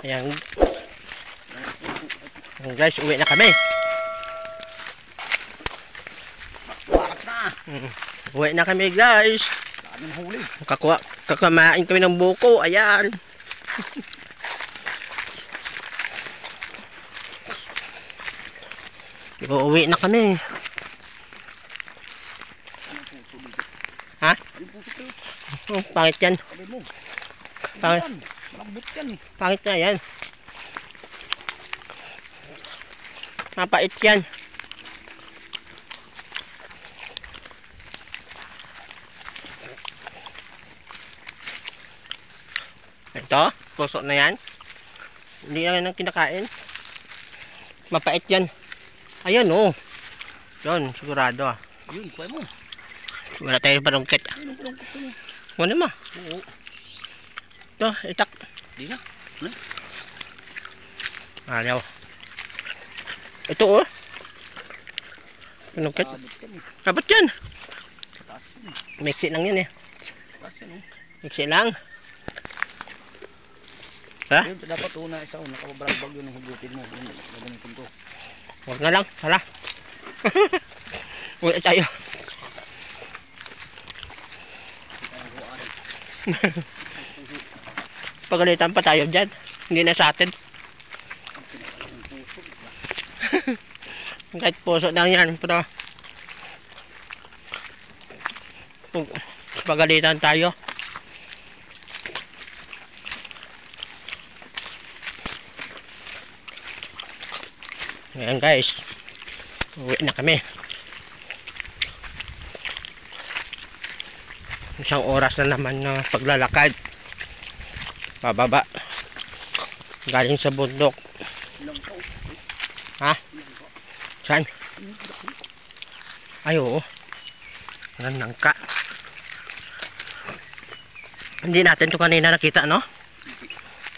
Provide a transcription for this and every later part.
Ayan. Ayan guys, uwi na kami. Warak na. Uwi na kami guys. Daming huli. Kakamain kami ng buko. Ayan. Uuwi na kami. Ha? Oh, pangit yan. Pangit. Malambot yan. Pangit na yan. Mapait yan. Ito, puso na yan. Hindi na yan kinakain. Mapait yan. Ayan oh. Yun, sigurado ah. Yun, kuha mo. Wala tayo parungkit. Ano mo? Oo. Ito, itak. Di na. Ayaw. Ito oh. Parungkit. Dapat yan. Mixi lang yan eh. Mixi lang. Ha? Yun, dapat una isa. Nakababragbag yun ang hugutin mo. Gagamitin ko. Huwag na lang. Hala. Ulit tayo. Pagalitan pa tayo dyan. Hindi na sa atin. Kahit puso lang yan. Pero pagalitan tayo. Ayan guys. Uwi na kami. Isang oras na naman na paglalakad. Pababa. Galing sa bundok. Ha? Saan? Ay oo. Ang nangka. Hindi natin ito kanina nakita no?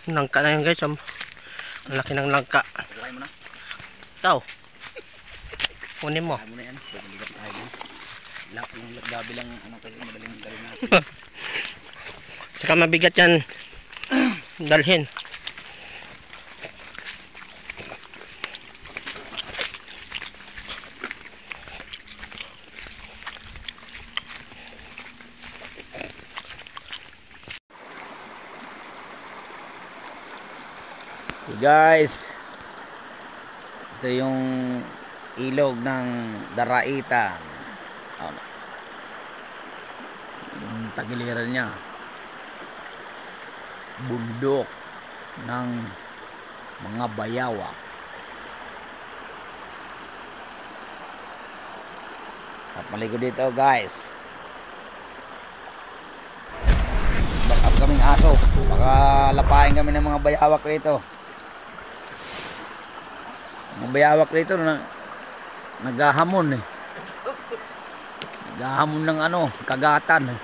Nangka na yun guys. Ang laki ng langka. Ikaw. Kunin mo. Ano na yan? Pagalitan tayo. Yung gabi lang ano kasi madaling natin. Saka mabigat yan dalhin. Hey guys, ito yung ilog ng Daraita. Yung tagiliran niya, bundok ng mga bayawak. At maligo dito guys. Baka kaming aso, baka lapain kami ng mga bayawak rito. Mga bayawak rito na naghahamon eh. Naghahamon ng ano, kagatan eh.